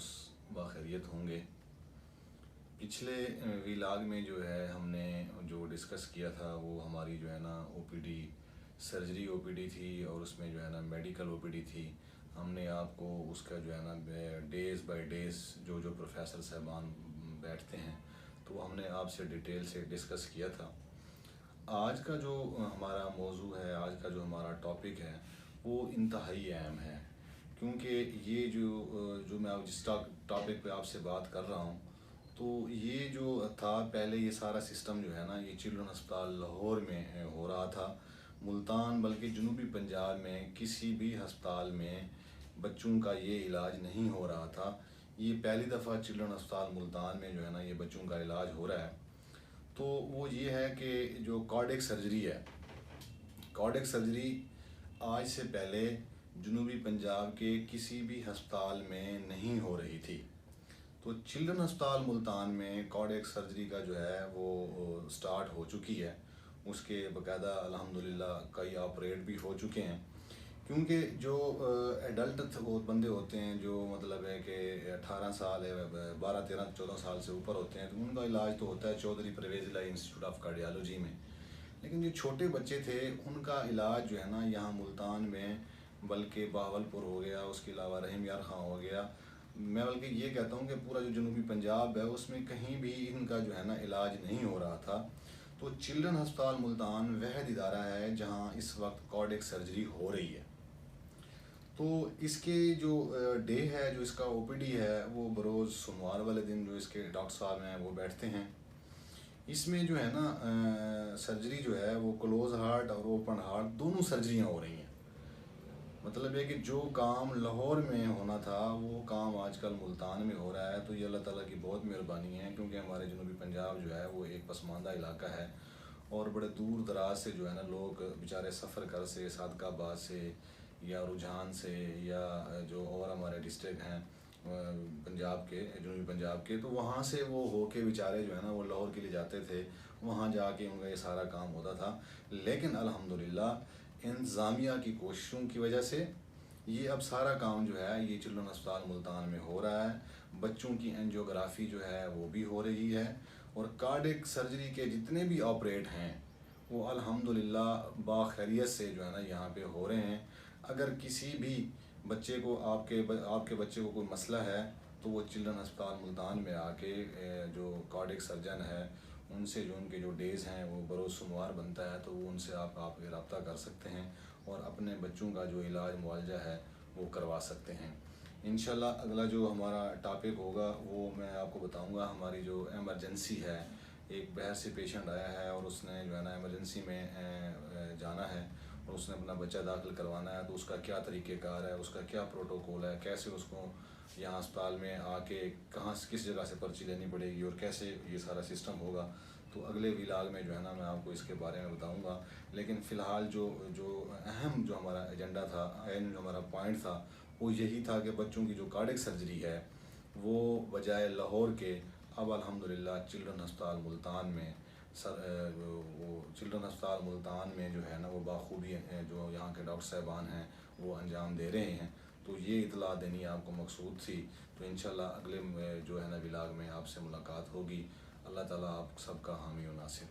دوست باخیریت ہوں گے۔ پچھلے ویلاگ میں جو ہے ہم نے جو ڈسکس کیا تھا وہ ہماری جو ہے نا او پی ڈی سرجری او پی ڈی تھی، اور اس میں جو ہے نا میڈیکل او پی ڈی تھی۔ ہم نے آپ کو اس کا جو ہے نا ڈیز بائی ڈیز جو پروفیسر صاحبان بیٹھتے ہیں تو وہ ہم نے آپ سے ڈیٹیل سے ڈسکس کیا تھا۔ آج کا جو ہمارا موضوع ہے، آج کا جو ہمارا ٹاپک ہے وہ انتہائی اہم ہے، کیونکہ یہ جو میں جس ٹاپک پہ آپ سے بات کر رہا ہوں تو یہ جو تھا پہلے یہ سارا سسٹم جو ہے نا یہ چلڈرن ہسپتال لاہور میں ہو رہا تھا۔ ملتان بلکہ جنوبی پنجاب میں کسی بھی ہسپتال میں بچوں کا یہ علاج نہیں ہو رہا تھا۔ یہ پہلی دفعہ چلڈرن ہسپتال ملتان میں جو ہے نا یہ بچوں کا علاج ہو رہا ہے۔ تو وہ یہ ہے کہ جو کارڈیک سرجری ہے، کارڈیک سرجری آج سے پہلے جنوبی پنجاب کے کسی بھی ہسپتال میں نہیں ہو رہی تھی۔ تو چلڈرن ہسپتال ملتان میں کارڈیک سرجری کا جو ہے وہ سٹارٹ ہو چکی ہے۔ اس کے باقاعدہ الحمدللہ کئی آپریٹ بھی ہو چکے ہیں، کیونکہ جو ایڈلٹ بندے ہوتے ہیں جو مطلب ہے کہ 18 سال 12 13 14 سال سے اوپر ہوتے ہیں تو ان کا علاج تو ہوتا ہے چودھری پرویز الہی انسٹیٹیوٹ آف کارڈیالوجی میں، لیکن جو چھوٹے بچے تھے ان کا علاج جو ہے نا یہاں ملتان میں بلکہ بہاولپور ہو گیا، اس کے علاوہ رحیم یار خاں ہو گیا، میں بلکہ یہ کہتا ہوں کہ پورا جو جنوبی پنجاب ہے اس میں کہیں بھی ان کا جو ہے نا علاج نہیں ہو رہا تھا۔ تو چلڈرن ہسپتال ملتان واحد ادارہ ہے جہاں اس وقت کارڈیک سرجری ہو رہی ہے۔ تو اس کے جو ڈے ہے، جو اس کا او پی ڈی ہے، وہ بروز سوموار والے دن جو اس کے ڈاکٹر صاحب ہیں وہ بیٹھتے ہیں۔ اس میں جو ہے نا سرجری جو ہے وہ کلوز ہارٹ اور اوپن ہارٹ دونوں سرجریاں ہو رہی ہیں۔ مطلب ہے کہ جو کام لاہور میں ہونا تھا وہ کام آج کل ملتان میں ہو رہا ہے۔ تو یہ اللہ تعالیٰ کی بہت مہربانی ہے، کیونکہ ہمارے جنوبی پنجاب جو ہے وہ ایک پسماندہ علاقہ ہے، اور بڑے دور دراز سے جو ہے نا لوگ بیچارے سفر کر سے صادق آباد سے یا رجحان سے یا جو اور ہمارے ڈسٹرکٹ ہیں پنجاب کے جنوبی پنجاب کے، تو وہاں سے وہ ہو کے بیچارے جو ہے نا وہ لاہور کے لیے جاتے تھے، وہاں جا کے ان کا یہ سارا کام ہوتا تھا۔ لیکن الحمدللہ انتظامیہ کی کوششوں کی وجہ سے یہ اب سارا کام جو ہے یہ چلڈرن ہسپتال ملتان میں ہو رہا ہے۔ بچوں کی اینجیوگرافی جو ہے وہ بھی ہو رہی ہے، اور کارڈیک سرجری کے جتنے بھی آپریٹ ہیں وہ الحمدللہ باخیریت سے جو ہے نا یہاں پہ ہو رہے ہیں۔ اگر کسی بھی بچے کو آپ کے بچے کو کوئی مسئلہ ہے تو وہ چلڈرن ہسپتال ملتان میں آ کے جو کارڈیک سرجن ہے ان سے جو ان کے جو ڈیز ہیں وہ بروز سوموار بنتا ہے تو وہ ان سے آپ رابطہ کر سکتے ہیں اور اپنے بچوں کا جو علاج معالجہ ہے وہ کروا سکتے ہیں۔ انشاءاللہ اگلا جو ہمارا ٹاپک ہوگا وہ میں آپ کو بتاؤں گا۔ ہماری جو ایمرجنسی ہے، ایک باہر سے پیشنٹ آیا ہے اور اس نے جو ہے نا ایمرجنسی میں جانا ہے اور اس نے اپنا بچہ داخل کروانا ہے، تو اس کا کیا طریقہ کار ہے، اس کا کیا پروٹوکول ہے، کیسے اس کو یہاں ہسپتال میں آ کے کس جگہ سے پرچی لینی پڑے گی اور کیسے یہ سارا سسٹم ہوگا، تو اگلے ویلاگ میں جو ہے نا میں آپ کو اس کے بارے میں بتاؤں گا۔ لیکن فی الحال جو اہم جو ہمارا ایجنڈا تھا، جو ہمارا پوائنٹ تھا وہ یہی تھا کہ بچوں کی جو کارڈیک سرجری ہے وہ بجائے لاہور کے اب الحمدللہ چلڈرن ہسپتال ملتان میں چلڈرن ہسپتال ملتان میں جو ہے نا وہ بخوبی جو یہاں کے ڈاکٹر صاحبان ہیں وہ انجام دے رہے ہیں۔ تو یہ اطلاع دینی آپ کو مقصود تھی۔ تو انشاءاللہ اگلے جو ہے نا ویلاگ میں آپ سے ملاقات ہوگی۔ اللہ تعالیٰ آپ سب کا حامی و ناصر۔